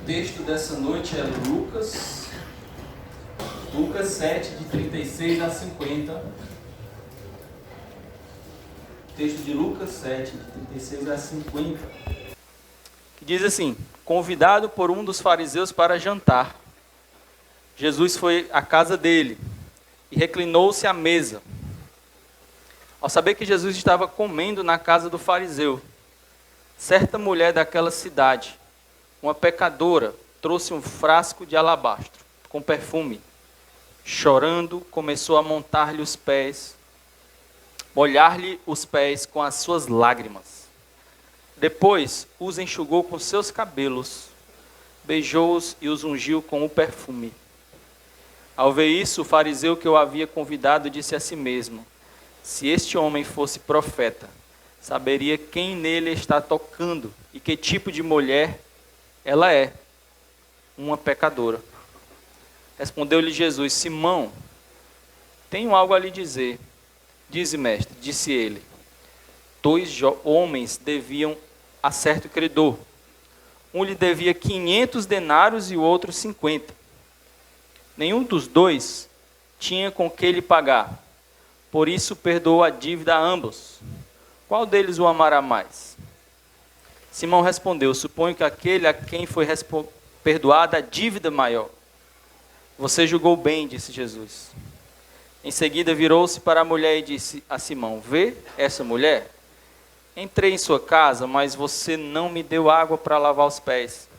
O texto dessa noite é Lucas 7, de 36 a 50. O texto de Lucas 7, de 36 a 50. Que diz assim: convidado por um dos fariseus para jantar, Jesus foi à casa dele e reclinou-se à mesa. Ao saber que Jesus estava comendo na casa do fariseu, certa mulher daquela cidade, uma pecadora, trouxe um frasco de alabastro com perfume. Chorando, começou a molhar-lhe os pés com as suas lágrimas. Depois, os enxugou com seus cabelos, beijou-os e os ungiu com o perfume. Ao ver isso, o fariseu que o havia convidado disse a si mesmo: se este homem fosse profeta, saberia quem nele está tocando e que tipo de mulher ela é, uma pecadora. Respondeu-lhe Jesus: Simão, tenho algo a lhe dizer. Dize, mestre, disse ele. 2 homens deviam a certo credor. Um lhe devia 500 denários e o outro 50. Nenhum dos dois tinha com que lhe pagar. Por isso perdoou a dívida a ambos. Qual deles o amará mais? Simão respondeu: suponho que aquele a quem foi perdoada a dívida maior. Você julgou bem, disse Jesus. Em seguida virou-se para a mulher e disse a Simão: vê essa mulher? Entrei em sua casa, mas você não me deu água para lavar os pés.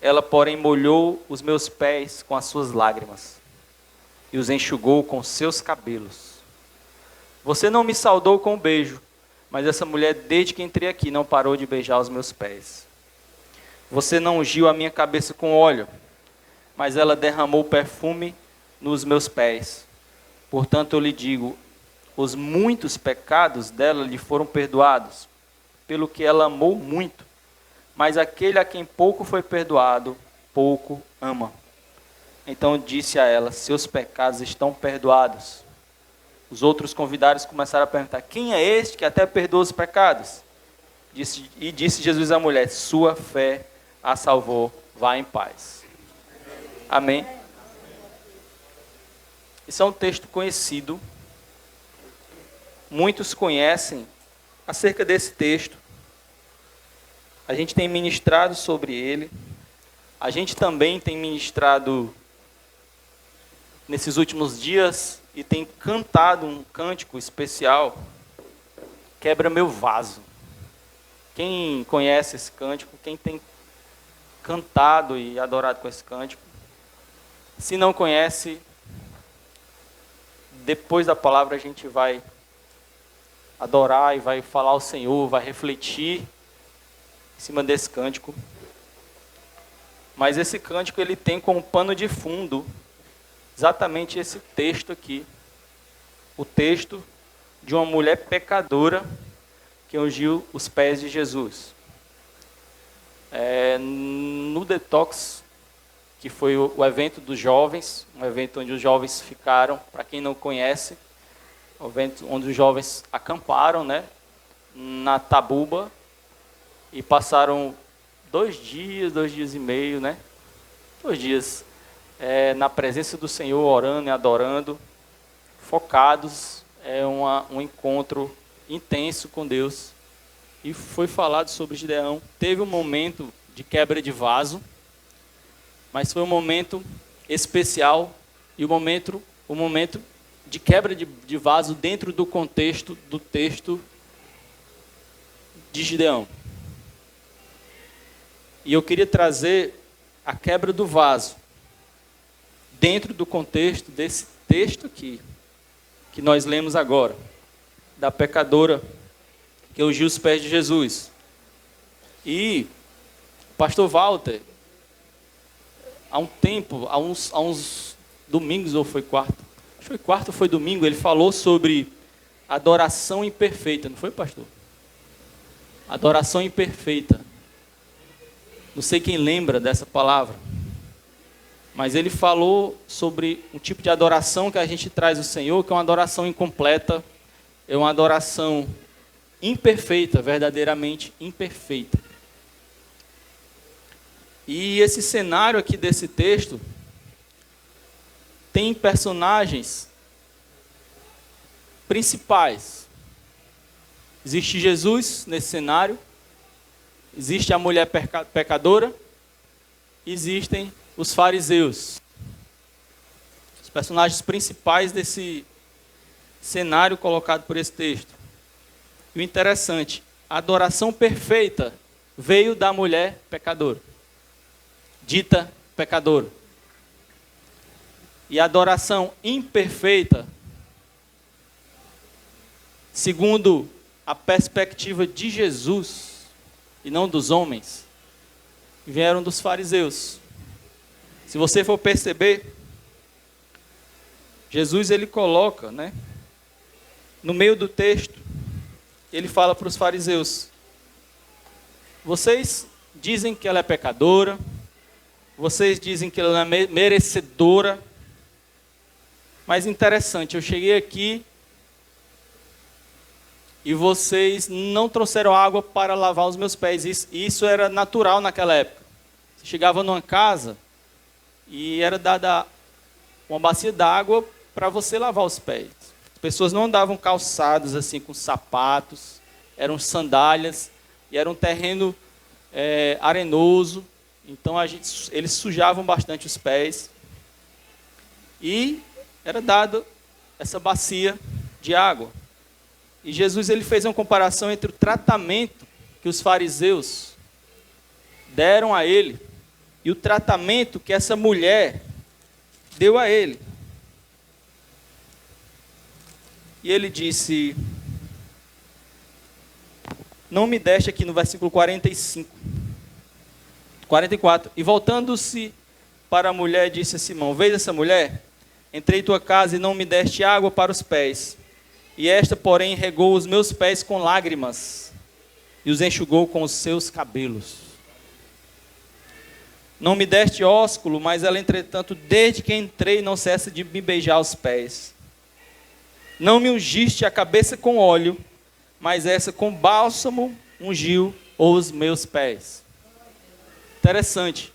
Ela, porém, molhou os meus pés com as suas lágrimas e os enxugou com seus cabelos. Você não me saudou com um beijo, mas essa mulher, desde que entrei aqui, não parou de beijar os meus pés. Você não ungiu a minha cabeça com óleo, mas ela derramou perfume nos meus pés. Portanto, eu lhe digo, os muitos pecados dela lhe foram perdoados, pelo que ela amou muito. Mas aquele a quem pouco foi perdoado, pouco ama. Então disse a ela: seus pecados estão perdoados. Os outros convidados começaram a perguntar: quem é este que até perdoa os pecados? Disse Jesus à mulher: sua fé a salvou, vá em paz. Amém? Esse é um texto conhecido. Muitos conhecem acerca desse texto. A gente tem ministrado sobre ele. A gente também tem ministrado nesses últimos dias e tem cantado um cântico especial, Quebra Meu Vaso. Quem conhece esse cântico? Quem tem cantado e adorado com esse cântico? Se não conhece, depois da palavra a gente vai adorar e vai falar ao Senhor, vai refletir em cima desse cântico. Mas esse cântico ele tem como pano de fundo exatamente esse texto aqui. O texto de uma mulher pecadora que ungiu os pés de Jesus. No Detox, que foi o evento dos jovens, um evento onde os jovens ficaram, para quem não conhece, um evento onde os jovens acamparam, né, na Tabuba, e passaram 2 dias e meio, né, 2 dias, na presença do Senhor, orando e adorando, focados, um encontro intenso com Deus. E foi falado sobre Gideão. Teve um momento de quebra de vaso, mas foi um momento especial e o momento de quebra de vaso dentro do contexto do texto de Gideão. E eu queria trazer a quebra do vaso dentro do contexto desse texto aqui, que nós lemos agora, da pecadora que ungiu os pés de Jesus. E o pastor Walter, há um tempo, há uns domingos, ou foi quarta? Acho que foi quarta ou foi domingo, ele falou sobre adoração imperfeita, não foi, pastor? Adoração imperfeita. Não sei quem lembra dessa palavra, mas ele falou sobre um tipo de adoração que a gente traz ao Senhor, que é uma adoração incompleta, é uma adoração imperfeita, verdadeiramente imperfeita. E esse cenário aqui desse texto tem personagens principais. Existe Jesus nesse cenário, existe a mulher pecadora, existem os fariseus. Os personagens principais desse cenário colocado por esse texto. E o interessante, a adoração perfeita veio da mulher pecadora, dita pecadora. E a adoração imperfeita, segundo a perspectiva de Jesus, e não dos homens, vieram dos fariseus. Se você for perceber, Jesus ele coloca, no meio do texto, ele fala para os fariseus: vocês dizem que ela é pecadora, vocês dizem que ela é merecedora, mas interessante, eu cheguei aqui e vocês não trouxeram água para lavar os meus pés. Isso era natural naquela época. Você chegava numa casa e era dada uma bacia d'água para você lavar os pés. As pessoas não andavam calçados assim com sapatos, eram sandálias e era um terreno arenoso. Então eles sujavam bastante os pés e era dado essa bacia de água. E Jesus ele fez uma comparação entre o tratamento que os fariseus deram a ele e o tratamento que essa mulher deu a ele. E ele disse, não me deste, aqui no versículo 44, e voltando-se para a mulher, disse a Simão: vês essa mulher? Entrei em tua casa e não me deste água para os pés, e esta, porém, regou os meus pés com lágrimas e os enxugou com os seus cabelos. Não me deste ósculo, mas ela, entretanto, desde que entrei, não cessa de me beijar os pés. Não me ungiste a cabeça com óleo, mas essa com bálsamo ungiu os meus pés. Interessante.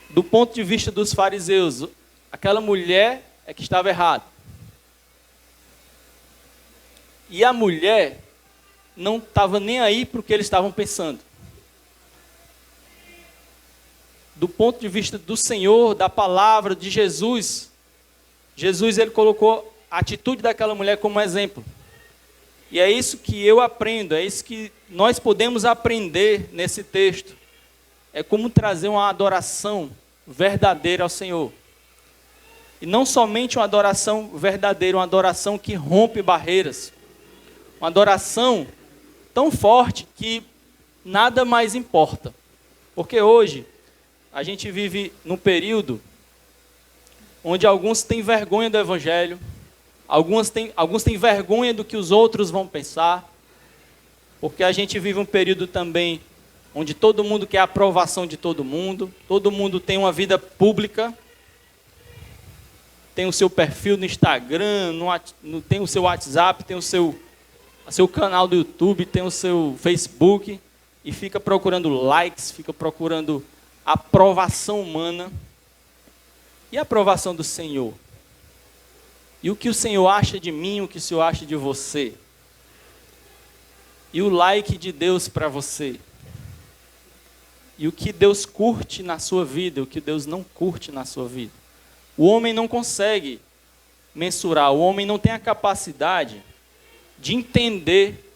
Do ponto de vista dos fariseus, aquela mulher é que estava errada. E a mulher não estava nem aí para o que eles estavam pensando. Do ponto de vista do Senhor, da palavra de Jesus, ele colocou a atitude daquela mulher como exemplo. E é isso que eu aprendo, é isso que nós podemos aprender nesse texto. É como trazer uma adoração verdadeira ao Senhor. E não somente uma adoração verdadeira, uma adoração que rompe barreiras. Uma adoração tão forte que nada mais importa. Porque hoje a gente vive num período onde alguns têm vergonha do Evangelho, alguns têm vergonha do que os outros vão pensar, porque a gente vive um período também onde todo mundo quer a aprovação de todo mundo tem uma vida pública, tem o seu perfil no Instagram, tem o seu WhatsApp, tem o seu canal do YouTube, tem o seu Facebook, e fica procurando likes, fica procurando aprovação humana. E a aprovação do Senhor? E o que o Senhor acha de mim, o que o Senhor acha de você? E o like de Deus para você? E o que Deus curte na sua vida, o que Deus não curte na sua vida? O homem não consegue mensurar, o homem não tem a capacidade de entender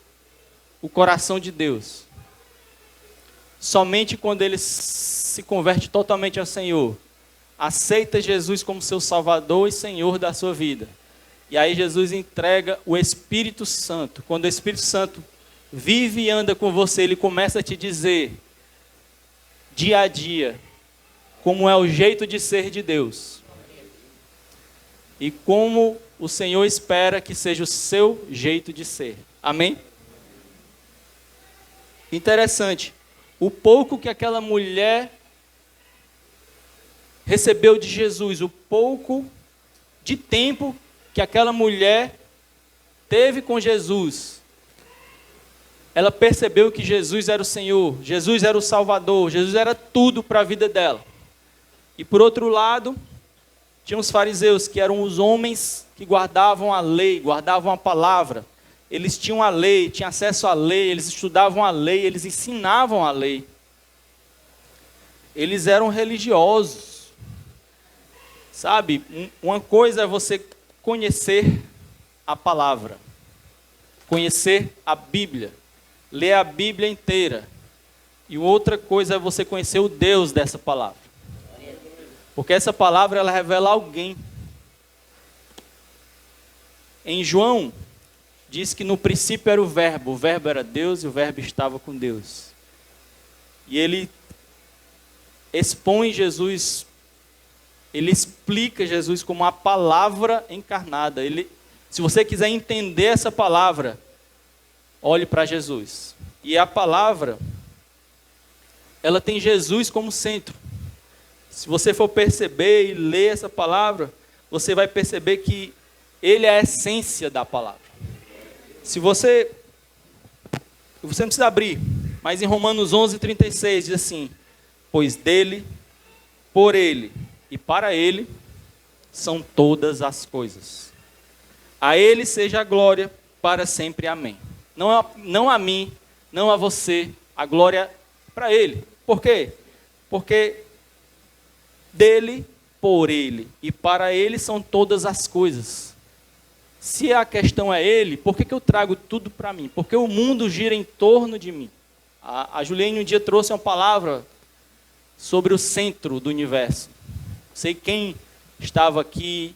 o coração de Deus. Somente quando ele se converte totalmente ao Senhor, aceita Jesus como seu Salvador e Senhor da sua vida. E aí Jesus entrega o Espírito Santo. Quando o Espírito Santo vive e anda com você, ele começa a te dizer, dia a dia, como é o jeito de ser de Deus. E como o Senhor espera que seja o seu jeito de ser. Amém? Interessante. O pouco que aquela mulher recebeu de Jesus, o pouco de tempo que aquela mulher teve com Jesus, ela percebeu que Jesus era o Senhor, Jesus era o Salvador, Jesus era tudo para a vida dela. E por outro lado, tinha os fariseus, que eram os homens que guardavam a lei, guardavam a palavra. Eles tinham a lei, tinham acesso à lei, eles estudavam a lei, eles ensinavam a lei. Eles eram religiosos. Sabe, uma coisa é você conhecer a palavra, conhecer a Bíblia, ler a Bíblia inteira. E outra coisa é você conhecer o Deus dessa palavra. Porque essa palavra, ela revela alguém. Em João, diz que no princípio era o verbo era Deus e o verbo estava com Deus. E ele expõe Jesus, ele explica Jesus como a palavra encarnada. Se você quiser entender essa palavra, olhe para Jesus. E a palavra, ela tem Jesus como centro. Se você for perceber e ler essa palavra, você vai perceber que ele é a essência da palavra. Se você não precisa abrir, mas em Romanos 11:36 diz assim: pois dele, por ele e para ele são todas as coisas. A ele seja a glória para sempre. Amém. Não a mim, não a você, a glória para ele. Por quê? Porque dele, por ele e para ele são todas as coisas. Se a questão é ele, por que eu trago tudo para mim? Porque o mundo gira em torno de mim. A Juliane um dia trouxe uma palavra sobre o centro do universo. Não sei quem estava aqui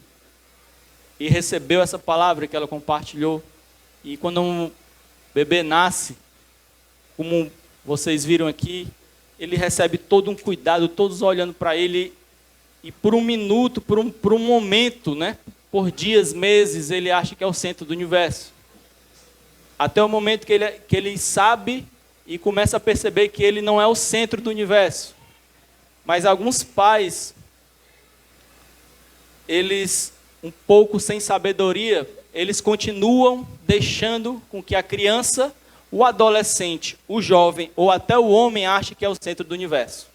e recebeu essa palavra que ela compartilhou. E quando um bebê nasce, como vocês viram aqui, ele recebe todo um cuidado, todos olhando para ele. E por um minuto, por um momento, né? Por dias, meses, ele acha que é o centro do universo. Até o momento que ele sabe e começa a perceber que ele não é o centro do universo. Mas alguns pais, eles, um pouco sem sabedoria, eles continuam deixando com que a criança, o adolescente, o jovem ou até o homem ache que é o centro do universo.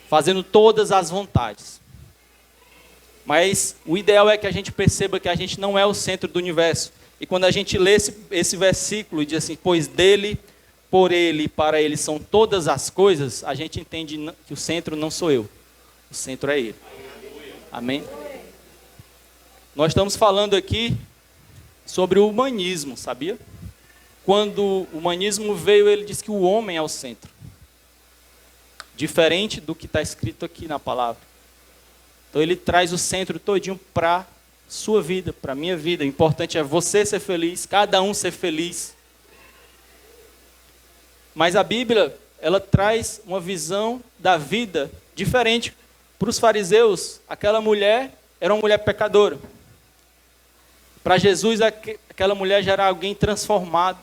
Fazendo todas as vontades. Mas o ideal é que a gente perceba que a gente não é o centro do universo. E quando a gente lê esse versículo e diz assim, pois dele, por ele e para ele são todas as coisas, a gente entende que o centro não sou eu. O centro é ele. Amém? Nós estamos falando aqui sobre o humanismo, sabia? Quando o humanismo veio, ele disse que o homem é o centro. Diferente do que está escrito aqui na palavra. Então ele traz o centro todinho para a sua vida, para a minha vida. O importante é você ser feliz, cada um ser feliz. Mas a Bíblia, ela traz uma visão da vida diferente. Para os fariseus, aquela mulher era uma mulher pecadora. Para Jesus, aquela mulher já era alguém transformado.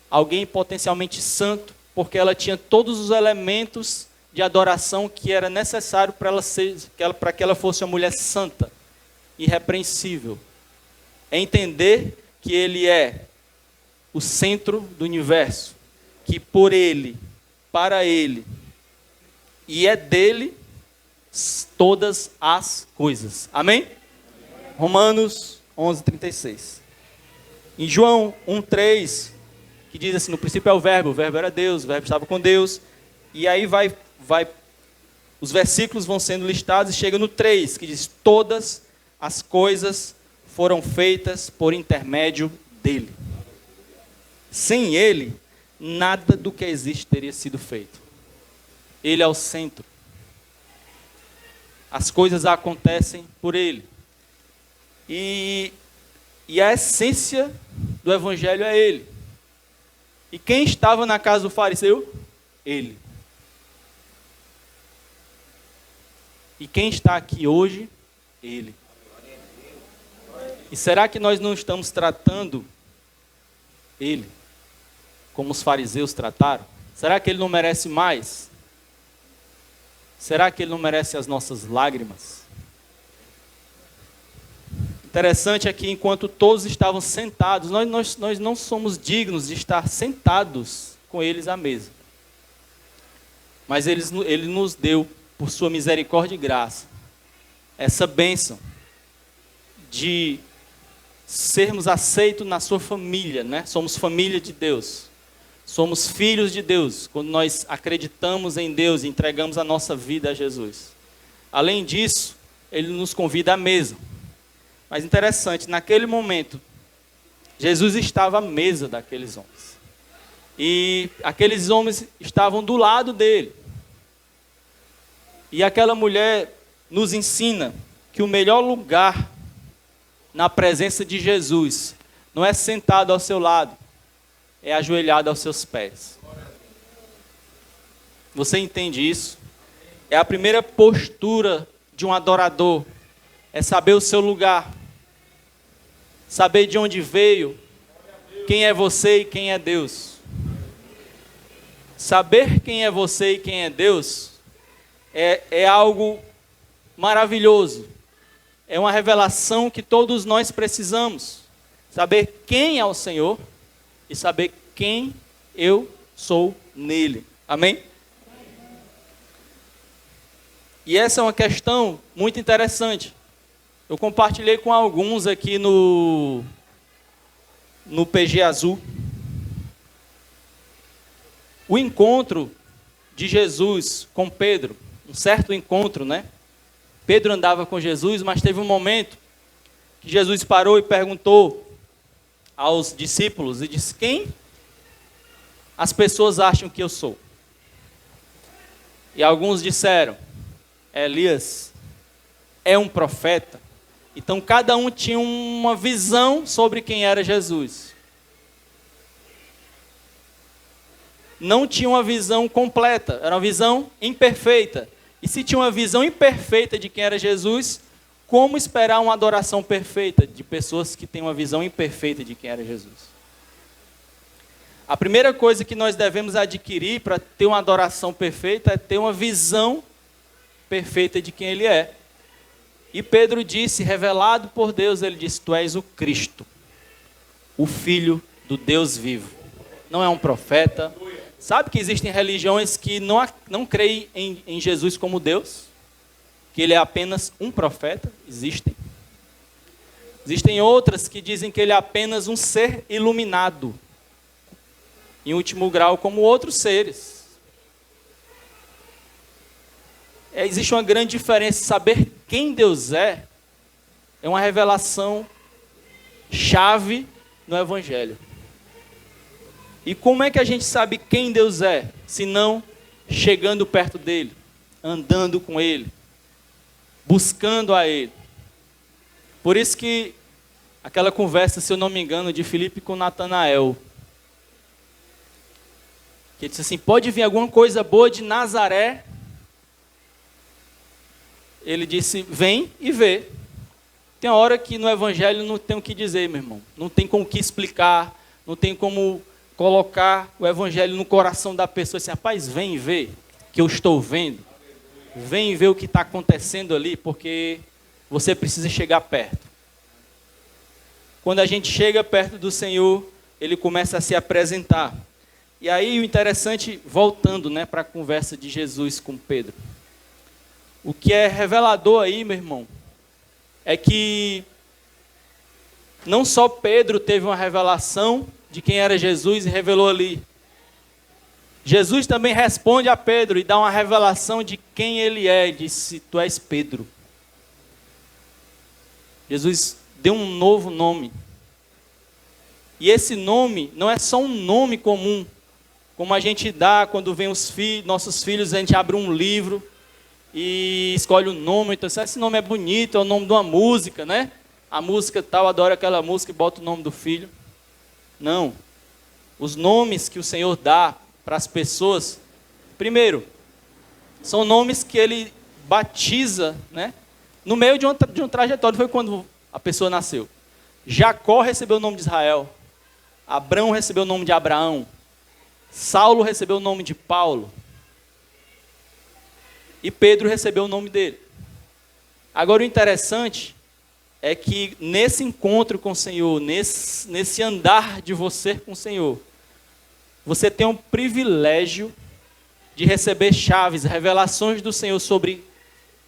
Alguém potencialmente santo. Porque ela tinha todos os elementos de adoração que era necessário para que ela fosse uma mulher santa, irrepreensível. É entender que ele é o centro do universo, que por ele, para ele, e é dele todas as coisas. Amém? Romanos 11:36. Em João 1:3, que diz assim, no princípio é o verbo era Deus, o verbo estava com Deus. E aí os versículos vão sendo listados e chega no 3, que diz, todas as coisas foram feitas por intermédio dele. Sem ele, nada do que existe teria sido feito. Ele é o centro. As coisas acontecem por ele. E a essência do evangelho é ele. E quem estava na casa do fariseu? Ele. E quem está aqui hoje? Ele. E será que nós não estamos tratando ele como os fariseus trataram? Será que ele não merece mais? Será que ele não merece as nossas lágrimas? Interessante é que enquanto todos estavam sentados, nós não somos dignos de estar sentados com eles à mesa. Mas ele nos deu, por sua misericórdia e graça, essa bênção de sermos aceitos na sua família, né? Somos família de Deus. Somos filhos de Deus, quando nós acreditamos em Deus e entregamos a nossa vida a Jesus. Além disso, ele nos convida à mesa. Mas interessante, naquele momento, Jesus estava à mesa daqueles homens. E aqueles homens estavam do lado dele. E aquela mulher nos ensina que o melhor lugar na presença de Jesus não é sentado ao seu lado, é ajoelhado aos seus pés. Você entende isso? É a primeira postura de um adorador, é saber o seu lugar, saber de onde veio, quem é você e quem é Deus. Saber quem é você e quem é Deus é algo maravilhoso. É uma revelação que todos nós precisamos. Saber quem é o Senhor e saber quem eu sou nele. Amém? E essa é uma questão muito interessante. Eu compartilhei com alguns aqui no PG Azul. O encontro de Jesus com Pedro, um certo encontro, né? Pedro andava com Jesus, mas teve um momento que Jesus parou e perguntou aos discípulos e disse: quem as pessoas acham que eu sou? E alguns disseram: Elias, é um profeta. Então cada um tinha uma visão sobre quem era Jesus. Não tinha uma visão completa, era uma visão imperfeita. E se tinha uma visão imperfeita de quem era Jesus, como esperar uma adoração perfeita de pessoas que têm uma visão imperfeita de quem era Jesus? A primeira coisa que nós devemos adquirir para ter uma adoração perfeita é ter uma visão perfeita de quem Ele é. E Pedro disse, revelado por Deus, ele disse: tu és o Cristo, o Filho do Deus vivo. Não é um profeta. Sabe que existem religiões que não creem em Jesus como Deus? Que Ele é apenas um profeta? Existem. Existem outras que dizem que Ele é apenas um ser iluminado, em último grau, como outros seres. Existe uma grande diferença. Saber quem Deus é uma revelação chave no Evangelho. E como é que a gente sabe quem Deus é, se não chegando perto dele, andando com ele, buscando a ele? Por isso que aquela conversa, se eu não me engano, de Filipe com Natanael, que ele disse assim: pode vir alguma coisa boa de Nazaré? Ele disse: vem e vê. Tem uma hora que no Evangelho não tem o que dizer, meu irmão. Não tem como o que explicar, não tem como colocar o Evangelho no coração da pessoa. Assim: rapaz, vem e vê, que eu estou vendo. Vem e vê o que está acontecendo ali, porque você precisa chegar perto. Quando a gente chega perto do Senhor, Ele começa a se apresentar. E aí o interessante, voltando, né, para a conversa de Jesus com Pedro. O que é revelador aí, meu irmão, é que não só Pedro teve uma revelação de quem era Jesus e revelou ali. Jesus também responde a Pedro e dá uma revelação de quem ele é. Disse: tu és Pedro. Jesus deu um novo nome. E esse nome não é só um nome comum, como a gente dá quando vem nossos filhos, a gente abre um livro e escolhe o nome. Então, esse nome é bonito, é o nome de uma música, né? A música tal, adora aquela música e bota o nome do filho. Não. Os nomes que o Senhor dá para as pessoas, primeiro, são nomes que Ele batiza, né? No meio de um trajetório. Foi quando a pessoa nasceu. Jacó recebeu o nome de Israel. Abrão recebeu o nome de Abraão. Saulo recebeu o nome de Paulo. E Pedro recebeu o nome dele. Agora o interessante é que nesse encontro com o Senhor, nesse andar de você com o Senhor, você tem um privilégio de receber chaves, revelações do Senhor sobre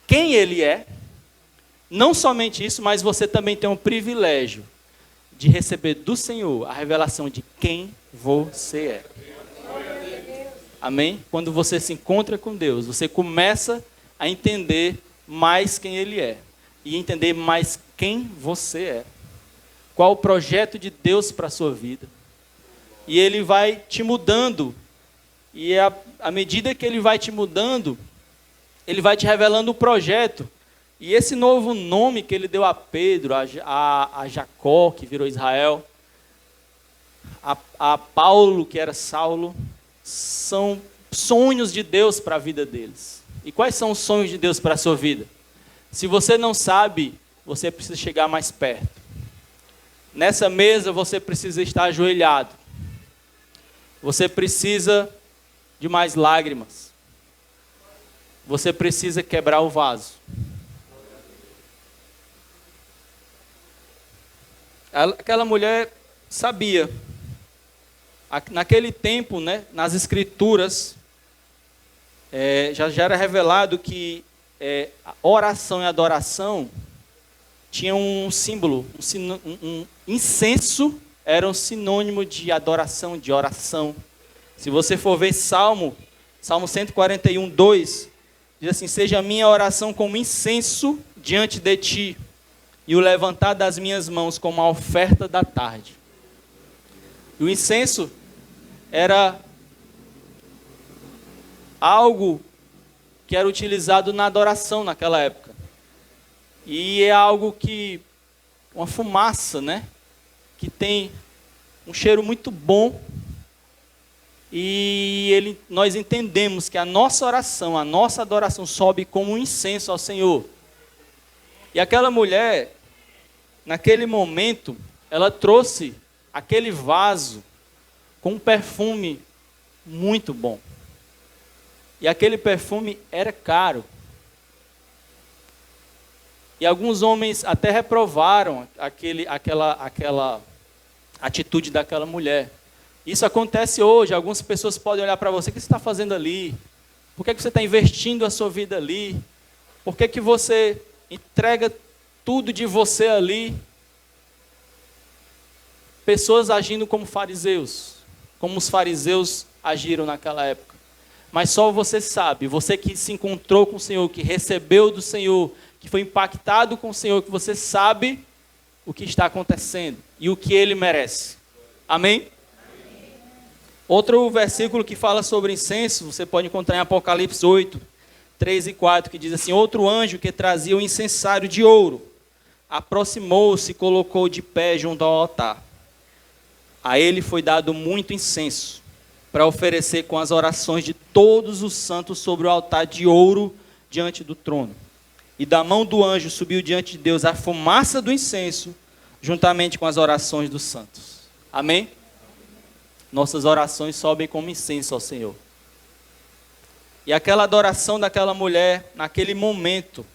quem Ele é. Não somente isso, mas você também tem um privilégio de receber do Senhor a revelação de quem você é. Amém? Quando você se encontra com Deus, você começa a entender mais quem Ele é. E entender mais quem você é. Qual o projeto de Deus para a sua vida. E Ele vai te mudando. E à medida que Ele vai te mudando, Ele vai te revelando o projeto. E esse novo nome que Ele deu a Pedro, a Jacó, que virou Israel, a Paulo, que era Saulo, são sonhos de Deus para a vida deles. E quais são os sonhos de Deus para a sua vida? Se você não sabe, você precisa chegar mais perto. Nessa mesa você precisa estar ajoelhado. Você precisa de mais lágrimas. Você precisa quebrar o vaso. Aquela mulher sabia. Naquele tempo, né, nas Escrituras, já era revelado que a oração e a adoração tinham um símbolo, um incenso era um sinônimo de adoração, de oração. Se você for ver Salmo 141, 2, diz assim: seja a minha oração como incenso diante de ti, e o levantar das minhas mãos como a oferta da tarde. E o incenso era algo que era utilizado na adoração naquela época. E é algo que, uma fumaça, né? Que tem um cheiro muito bom. E nós entendemos que a nossa oração, a nossa adoração sobe como um incenso ao Senhor. E aquela mulher, naquele momento, ela trouxe aquele vaso com um perfume muito bom. E aquele perfume era caro. E alguns homens até reprovaram aquela atitude daquela mulher. Isso acontece hoje. Algumas pessoas podem olhar para você: o que você está fazendo ali? Por que você está investindo a sua vida ali? Por que você entrega tudo de você ali? Pessoas agindo como fariseus, como os fariseus agiram naquela época. Mas só você sabe, você que se encontrou com o Senhor, que recebeu do Senhor, que foi impactado com o Senhor, que você sabe o que está acontecendo e o que Ele merece. Amém? Outro versículo que fala sobre incenso, você pode encontrar em Apocalipse 8, 3 e 4, que diz assim: outro anjo que trazia um incensário de ouro, aproximou-se e colocou de pé junto ao altar. A ele foi dado muito incenso, para oferecer com as orações de todos os santos sobre o altar de ouro diante do trono. E da mão do anjo subiu diante de Deus a fumaça do incenso, juntamente com as orações dos santos. Amém? Nossas orações sobem como incenso ao Senhor. E aquela adoração daquela mulher, naquele momento,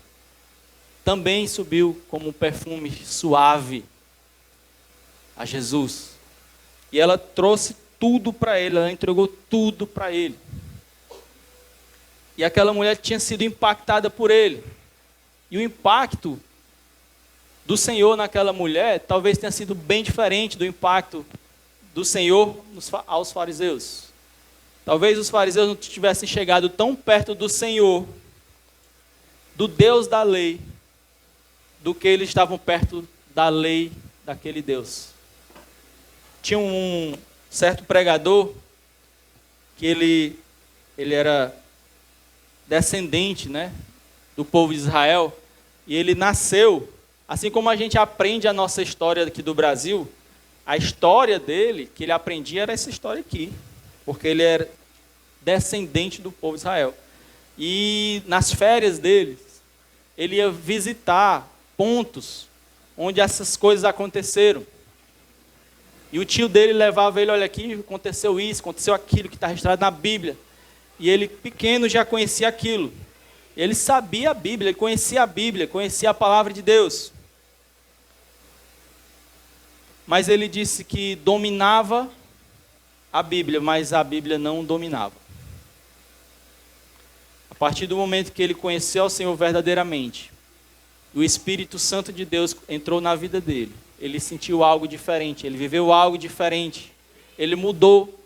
também subiu como um perfume suave a Jesus. E ela trouxe tudo para ele, ela entregou tudo para ele. E aquela mulher tinha sido impactada por ele. E o impacto do Senhor naquela mulher talvez tenha sido bem diferente do impacto do Senhor aos fariseus. Talvez os fariseus não tivessem chegado tão perto do Senhor, do Deus da lei, do que eles estavam perto da lei daquele Deus. Tinha um certo pregador que ele era descendente, né, do povo de Israel, e ele nasceu, assim como a gente aprende a nossa história aqui do Brasil, a história dele, que ele aprendia, era essa história aqui, porque ele era descendente do povo de Israel. E nas férias dele, ele ia visitar pontos onde essas coisas aconteceram. E o tio dele levava ele: olha aqui, aconteceu isso, aconteceu aquilo que está registrado na Bíblia. E ele, pequeno, já conhecia aquilo. Ele sabia a Bíblia, ele conhecia a Bíblia, conhecia a palavra de Deus. Mas ele disse que dominava a Bíblia, mas a Bíblia não o dominava. A partir do momento que ele conheceu o Senhor verdadeiramente, o Espírito Santo de Deus entrou na vida dele. Ele sentiu algo diferente, ele viveu algo diferente, ele mudou.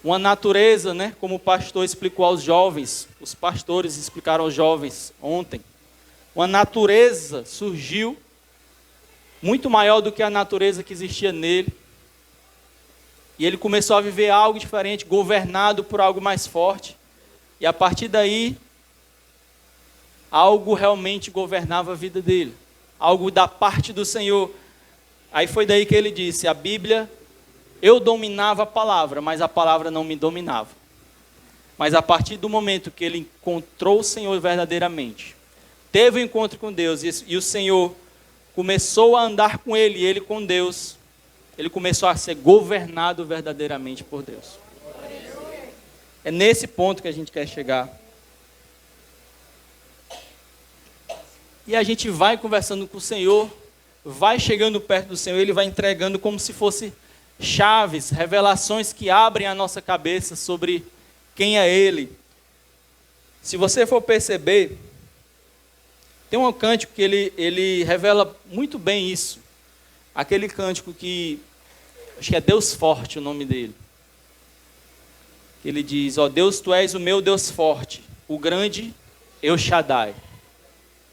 Uma natureza, né, como o pastor explicou aos jovens, os pastores explicaram aos jovens ontem, uma natureza surgiu muito maior do que a natureza que existia nele. E ele começou a viver algo diferente, governado por algo mais forte. E a partir daí, algo realmente governava a vida dele. Algo da parte do Senhor. Aí foi daí que ele disse, a Bíblia, eu dominava a palavra, mas a palavra não me dominava. Mas a partir do momento que ele encontrou o Senhor verdadeiramente, teve um encontro com Deus, e o Senhor começou a andar com ele, e ele com Deus, ele começou a ser governado verdadeiramente por Deus. É nesse ponto que a gente quer chegar. E a gente vai conversando com o Senhor, vai chegando perto do Senhor, ele vai entregando como se fosse chaves, revelações que abrem a nossa cabeça sobre quem é Ele. Se você for perceber, tem um cântico que ele revela muito bem isso. Aquele cântico que, acho que é Deus Forte o nome dele. Ele diz, ó Deus, Tu és o meu Deus forte, o grande El Shaddai,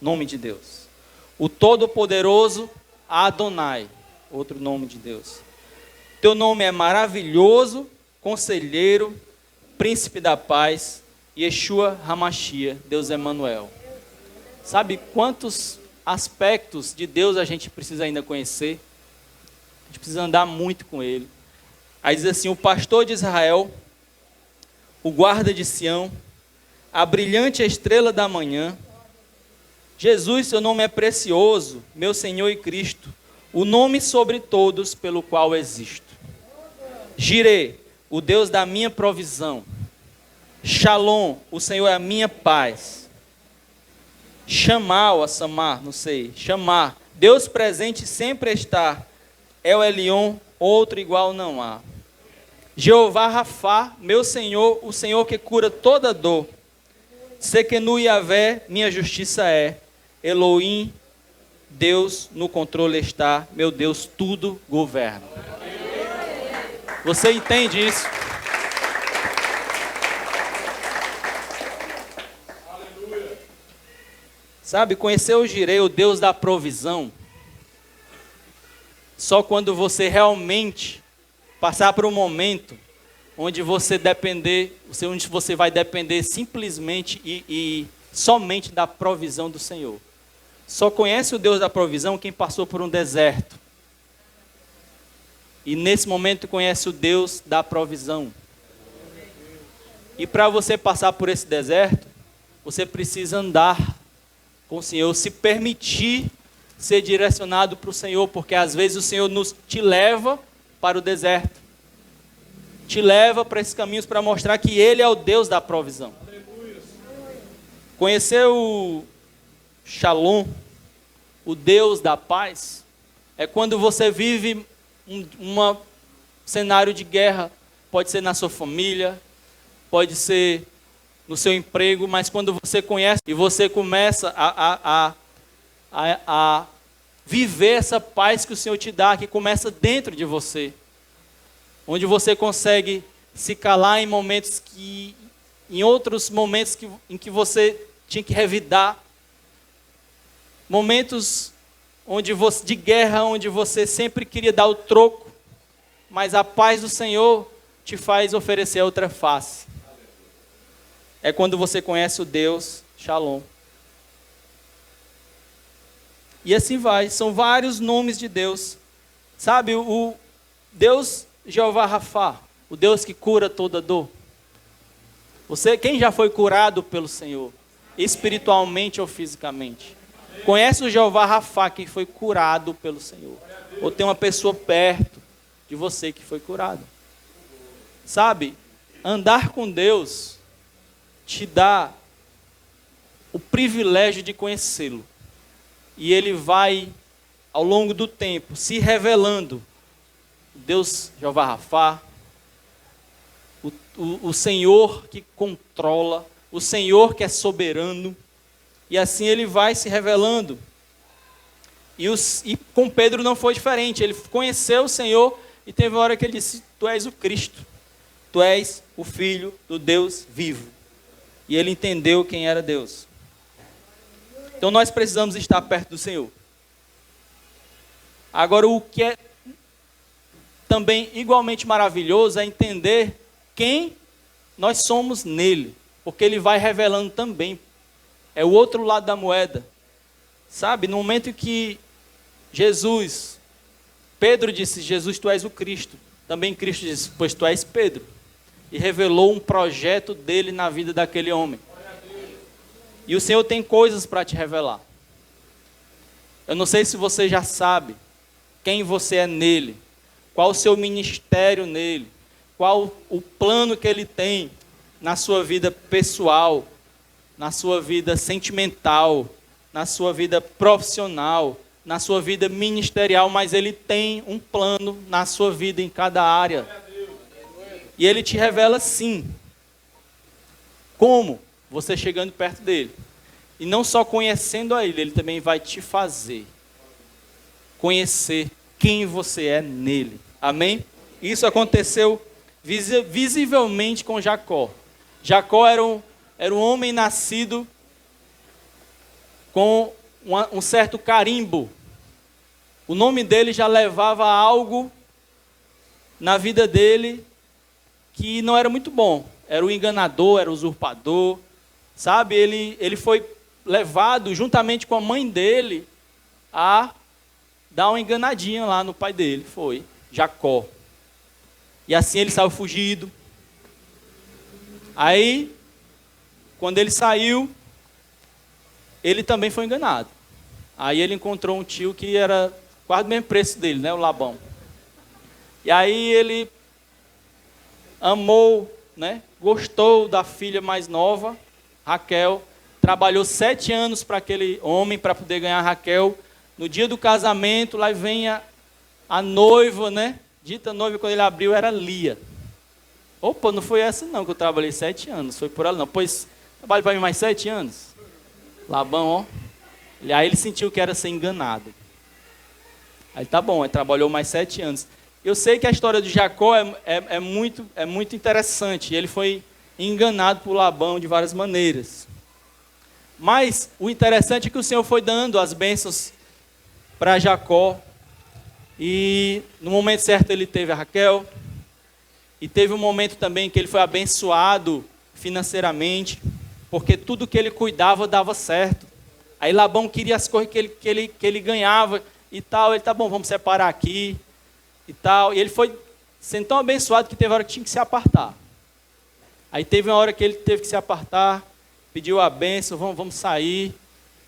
nome de Deus. O Todo-Poderoso Adonai, outro nome de Deus. Teu nome é maravilhoso, conselheiro, príncipe da paz, Yeshua Hamashia, Deus Emanuel. Sabe quantos aspectos de Deus a gente precisa ainda conhecer? A gente precisa andar muito com Ele. Aí diz assim, o pastor de Israel, o guarda de Sião, a brilhante estrela da manhã. Jesus, seu nome é precioso, meu Senhor e Cristo, o nome sobre todos pelo qual existo. Jireh, o Deus da minha provisão. Shalom, o Senhor é a minha paz. Chamar, ou Samar, não sei, chamar. Deus presente sempre está. El Elyon, outro igual não há. Jeová Rafá, meu Senhor, o Senhor que cura toda dor. Sequenu Yavé, minha justiça é. Elohim, Deus no controle está. Meu Deus, tudo governa. Você entende isso? Sabe, conhecer o Jireh, o Deus da provisão, só quando você realmente passar por um momento onde você vai depender simplesmente e somente da provisão do Senhor. Só conhece o Deus da provisão quem passou por um deserto. E nesse momento conhece o Deus da provisão. E para você passar por esse deserto, você precisa andar com o Senhor, se permitir ser direcionado para o Senhor, porque às vezes o Senhor te leva para o deserto. Te leva para esses caminhos para mostrar que Ele é o Deus da provisão. Conhecer o Shalom, o Deus da paz, é quando você vive um cenário de guerra. Pode ser na sua família, pode ser no seu emprego, mas quando você conhece e você começa a viver essa paz que o Senhor te dá, que começa dentro de você, onde você consegue se calar em outros momentos em que você tinha que revidar, momentos de guerra, onde você sempre queria dar o troco, mas a paz do Senhor te faz oferecer outra face. É quando você conhece o Deus Shalom. E assim vai, são vários nomes de Deus. Sabe, o Deus Jeová Rafá, o Deus que cura toda dor. Quem já foi curado pelo Senhor, espiritualmente ou fisicamente? Conhece o Jeová Rafá, que foi curado pelo Senhor? Ou tem uma pessoa perto de você que foi curado? Sabe, andar com Deus te dá o privilégio de conhecê-lo. E Ele vai ao longo do tempo, se revelando. Deus Jeová Rafá, o Senhor que controla, o Senhor que é soberano, e assim ele vai se revelando. E com Pedro não foi diferente, ele conheceu o Senhor e teve uma hora que ele disse: tu és o Cristo, tu és o Filho do Deus vivo. E ele entendeu quem era Deus. Então nós precisamos estar perto do Senhor. Agora, o que é também igualmente maravilhoso é entender quem nós somos nele, porque ele vai revelando também. É o outro lado da moeda. Sabe, no momento em que Pedro disse: Jesus, tu és o Cristo. Também Cristo disse: pois tu és Pedro. E revelou um projeto dele na vida daquele homem. E o Senhor tem coisas para te revelar. Eu não sei se você já sabe quem você é nele, qual o seu ministério nele, qual o plano que ele tem na sua vida pessoal, na sua vida sentimental, na sua vida profissional, na sua vida ministerial, mas ele tem um plano na sua vida em cada área. E ele te revela sim. Como? Você chegando perto dele. E não só conhecendo a ele, ele também vai te fazer conhecer quem você é nele. Amém? Isso aconteceu visivelmente com Jacó. Jacó era um homem nascido com um certo carimbo. O nome dele já levava algo na vida dele que não era muito bom. Era o enganador, era o usurpador, sabe? Ele foi levado juntamente com a mãe dele a dar uma enganadinha lá no pai dele, foi Jacó. E assim ele saiu fugido. Aí, quando ele saiu, ele também foi enganado. Aí ele encontrou um tio que era quase o mesmo preço dele, né, o Labão. E aí ele amou, né, gostou da filha mais nova, Raquel, trabalhou 7 anos para aquele homem para poder ganhar Raquel. No dia do casamento, lá vem a noiva, né, dita noiva, quando ele abriu era Lia. Opa, não foi essa não que eu trabalhei 7 anos, foi por ela não. Pois, trabalho para mim mais 7 anos. Labão, ó. Aí ele sentiu que era ser enganado. Aí tá bom, ele trabalhou mais 7 anos. Eu sei que a história de Jacó é muito interessante. Ele foi enganado por Labão de várias maneiras. Mas o interessante é que o Senhor foi dando as bênçãos para Jacó. E no momento certo ele teve a Raquel. E teve um momento também que ele foi abençoado financeiramente, porque tudo que ele cuidava dava certo. Aí Labão queria as coisas que ele ganhava e tal. Ele, tá bom, vamos separar aqui e tal. E ele foi sendo tão abençoado que teve uma hora que tinha que se apartar. Aí teve uma hora que ele teve que se apartar, pediu a bênção, vamos sair.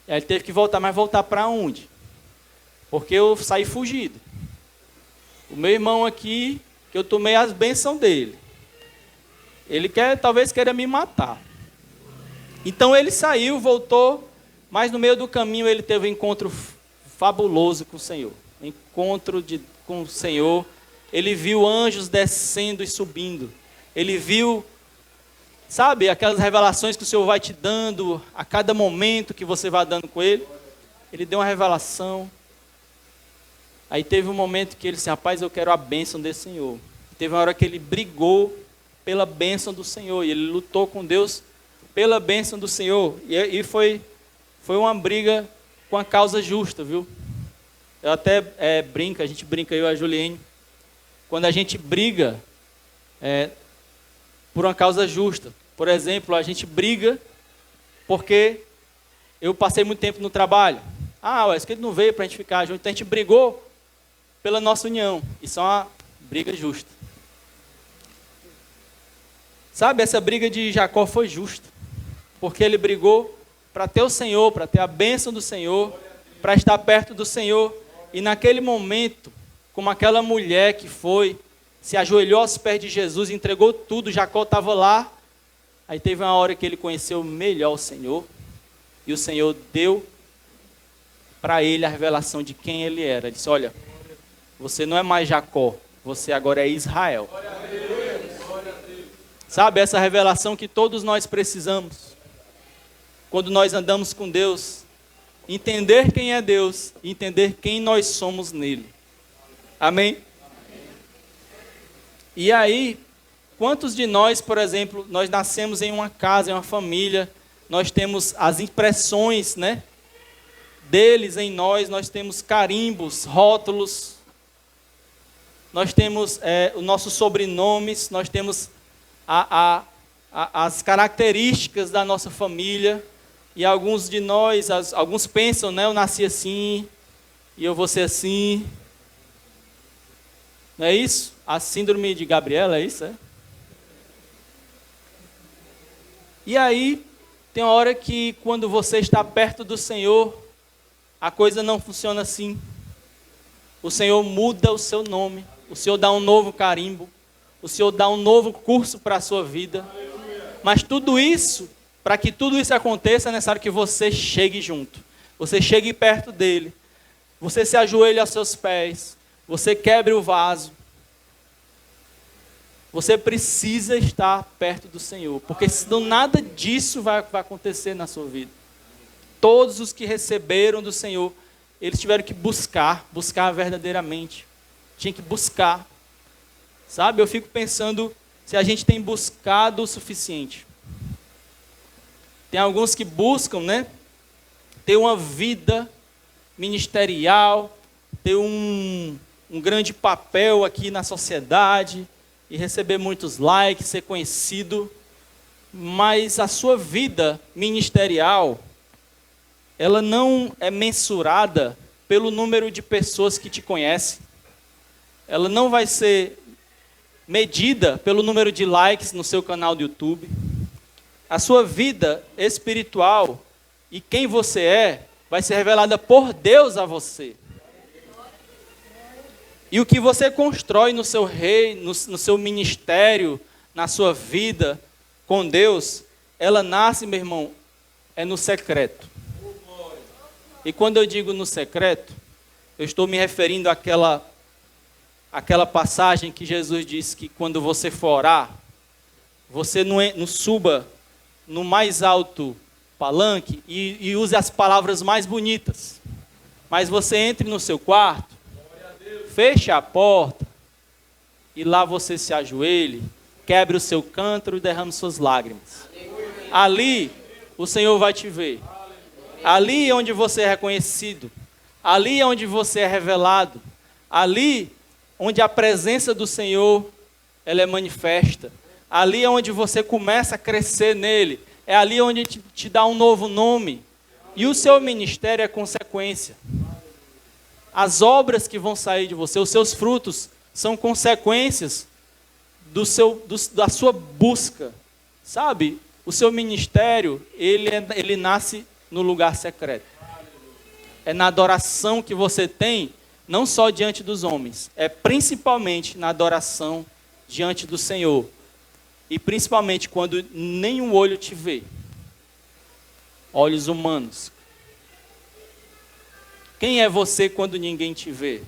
E aí ele teve que voltar, mas voltar para onde? Porque eu saí fugido. O meu irmão aqui, que eu tomei as bênçãos dele, ele talvez queira me matar. Então ele saiu, voltou, mas no meio do caminho ele teve um encontro fabuloso com o Senhor. Com o Senhor. Ele viu anjos descendo e subindo. Ele viu, sabe, aquelas revelações que o Senhor vai te dando a cada momento que você vai dando com ele. Ele deu uma revelação. Aí teve um momento que ele disse: rapaz, eu quero a bênção desse Senhor. Teve uma hora que ele brigou pela bênção do Senhor. E ele lutou com Deus pela bênção do Senhor. E foi uma briga com a causa justa, viu? Eu até a gente brinca, eu e a Juliene. Quando a gente briga por uma causa justa. Por exemplo, a gente briga porque eu passei muito tempo no trabalho. Isso que ele não veio para a gente ficar junto. Então a gente brigou pela nossa união. Isso é uma briga justa. Sabe, essa briga de Jacó foi justa. Porque ele brigou para ter o Senhor, para ter a bênção do Senhor, para estar perto do Senhor. E naquele momento, como aquela mulher que se ajoelhou aos pés de Jesus, entregou tudo, Jacó estava lá. Aí teve uma hora que ele conheceu melhor o Senhor. E o Senhor deu para ele a revelação de quem ele era. Ele disse, olha, você não é mais Jacó, você agora é Israel. Sabe, essa revelação que todos nós precisamos. Quando nós andamos com Deus, entender quem é Deus, entender quem nós somos nele. Amém? E aí, quantos de nós, por exemplo, nós nascemos em uma casa, em uma família, nós temos as impressões, né, deles em nós temos carimbos, rótulos, nós temos os nossos sobrenomes, nós temos as características da nossa família, e alguns de nós, alguns pensam, né, eu nasci assim, e eu vou ser assim. Não é isso? A síndrome de Gabriela, é isso? É? E aí, tem uma hora que quando você está perto do Senhor, a coisa não funciona assim. O Senhor muda o seu nome, o Senhor dá um novo carimbo, o Senhor dá um novo curso para a sua vida. Mas tudo isso, para que tudo isso aconteça, é necessário que você chegue junto. Você chegue perto dele. Você se ajoelhe aos seus pés. Você quebre o vaso. Você precisa estar perto do Senhor, porque senão nada disso vai acontecer na sua vida. Todos os que receberam do Senhor, eles tiveram que buscar verdadeiramente. Tinha que buscar. Sabe, eu fico pensando se a gente tem buscado o suficiente. Tem alguns que buscam, né, ter uma vida ministerial, ter um grande papel aqui na sociedade, e receber muitos likes, ser conhecido, mas a sua vida ministerial, ela não é mensurada pelo número de pessoas que te conhecem. Ela não vai ser medida pelo número de likes no seu canal do YouTube. A sua vida espiritual e quem você é, vai ser revelada por Deus a você. E o que você constrói no seu reino, no seu ministério, na sua vida com Deus, ela nasce, meu irmão, é no secreto. E quando eu digo no secreto, eu estou me referindo àquela passagem que Jesus disse que quando você for orar, você não suba no mais alto palanque e use as palavras mais bonitas. Mas você entre no seu quarto, feche a porta e lá você se ajoelhe, quebre o seu cântaro e derrame suas lágrimas. Ali o Senhor vai te ver. Ali é onde você é reconhecido. Ali é onde você é revelado. Ali onde a presença do Senhor ela é manifesta. Ali é onde você começa a crescer nele. É ali onde te dá um novo nome. E o seu ministério é consequência. As obras que vão sair de você, os seus frutos, são consequências da sua busca. Sabe? O seu ministério, ele nasce no lugar secreto. É na adoração que você tem, não só diante dos homens, é principalmente na adoração diante do Senhor. E principalmente quando nenhum olho te vê. Olhos humanos. Quem é você quando ninguém te vê?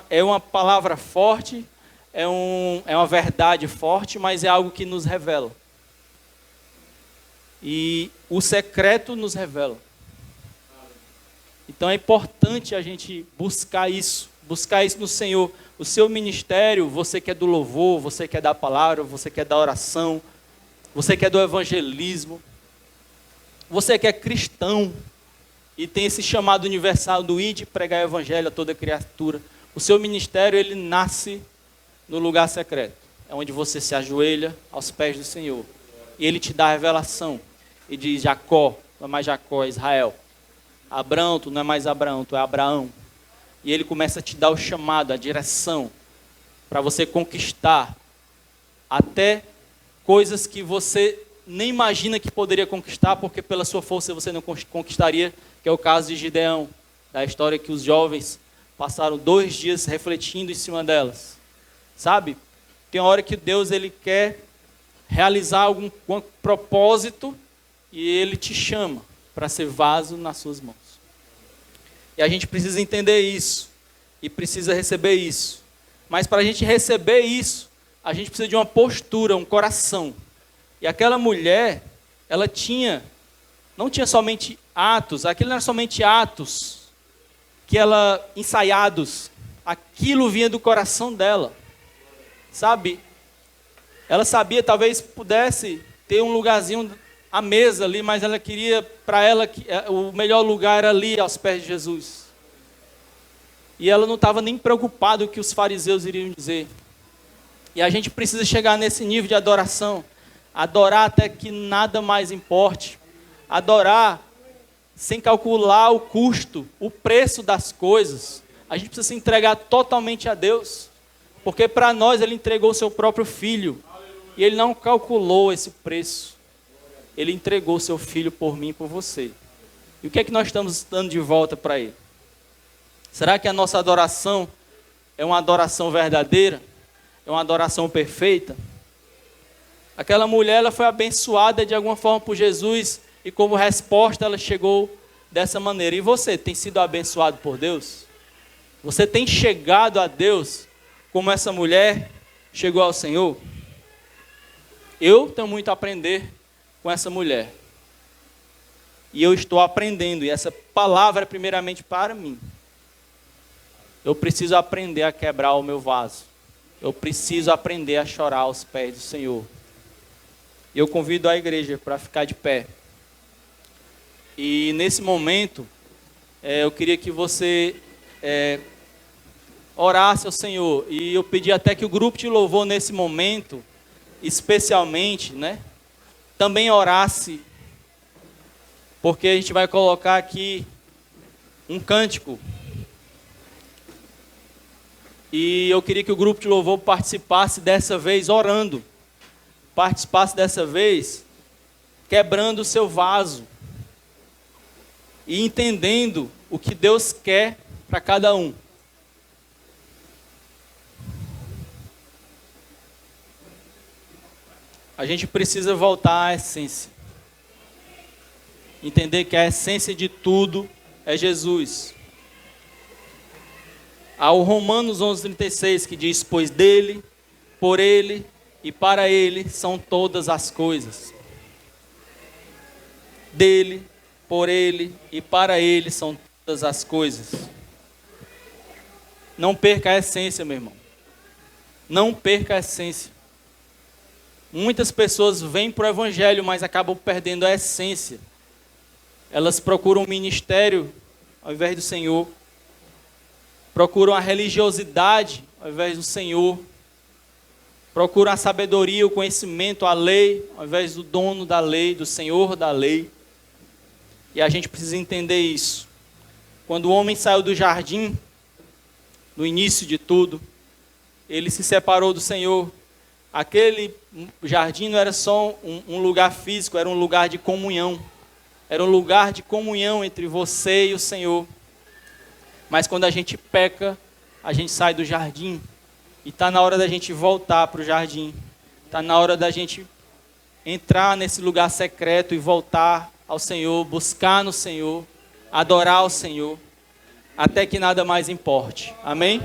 É uma palavra forte, é uma verdade forte, mas é algo que nos revela. E o secreto nos revela. Então é importante a gente buscar isso no Senhor. O seu ministério, você que é do louvor, você que é da palavra, você que é da oração, você que é do evangelismo, você que é cristão, e tem esse chamado universal do ir de pregar o evangelho a toda criatura. O seu ministério, ele nasce no lugar secreto. É onde você se ajoelha aos pés do Senhor. E ele te dá a revelação. E diz, Jacó, não é mais Jacó, é Israel. Abraão, tu não é mais Abraão, tu é Abraão. E ele começa a te dar o chamado, a direção, para você conquistar até coisas que você nem imagina que poderia conquistar, porque pela sua força você não conquistaria, que é o caso de Gideão, da história que os jovens passaram 2 dias refletindo em cima delas. Sabe? Tem uma hora que Deus ele quer realizar algum propósito e ele te chama. para ser vaso nas suas mãos. E a gente precisa entender isso, e precisa receber isso. Mas para a gente receber isso, a gente precisa de uma postura, um coração. E aquela mulher, ela não tinha somente atos, aquilo não era somente atos, que ela, ensaiados, aquilo vinha do coração dela, sabe? Ela sabia, talvez pudesse ter um lugarzinho, a mesa ali, mas ela queria, para ela, o melhor lugar era ali, aos pés de Jesus. E ela não estava nem preocupada com o que os fariseus iriam dizer. E a gente precisa chegar nesse nível de adoração, adorar até que nada mais importe, adorar sem calcular o custo, o preço das coisas. A gente precisa se entregar totalmente a Deus, porque para nós Ele entregou o seu próprio Filho, e Ele não calculou esse preço. Ele entregou o seu Filho por mim e por você. E o que é que nós estamos dando de volta para Ele? Será que a nossa adoração é uma adoração verdadeira? É uma adoração perfeita? Aquela mulher, ela foi abençoada de alguma forma por Jesus, e como resposta ela chegou dessa maneira. E você tem sido abençoado por Deus? Você tem chegado a Deus como essa mulher chegou ao Senhor? Eu tenho muito a aprender com essa mulher. E eu estou aprendendo, e essa palavra é primeiramente para mim. Eu preciso aprender a quebrar o meu vaso. Eu preciso aprender a chorar aos pés do Senhor. E eu convido a igreja para ficar de pé. E nesse momento, eu queria que você orasse ao Senhor. E eu pedi até que o grupo de louvor nesse momento, especialmente, também orasse. Porque a gente vai colocar aqui um cântico. E eu queria que o grupo de louvor participasse dessa vez orando. Participasse dessa vez quebrando o seu vaso. E entendendo o que Deus quer para cada um. A gente precisa voltar à essência. Entender que a essência de tudo é Jesus. Há o Romanos 11:36 que diz: pois dele, por ele e para ele são todas as coisas. Dele, por ele e para ele são todas as coisas. Não perca a essência, meu irmão. Não perca a essência. Muitas pessoas vêm para o Evangelho, mas acabam perdendo a essência. Elas procuram um ministério ao invés do Senhor. Procuram a religiosidade ao invés do Senhor. Procuram a sabedoria, o conhecimento, a lei, ao invés do dono da lei, do Senhor da lei. E a gente precisa entender isso. Quando o homem saiu do jardim, no início de tudo, ele se separou do Senhor. Aquele jardim não era só um lugar físico, era um lugar de comunhão. Era um lugar de comunhão entre você e o Senhor. Mas quando a gente peca, a gente sai do jardim. E está na hora da gente voltar para o jardim. Está na hora da gente entrar nesse lugar secreto e voltar ao Senhor, buscar no Senhor, adorar o Senhor, até que nada mais importe. Amém?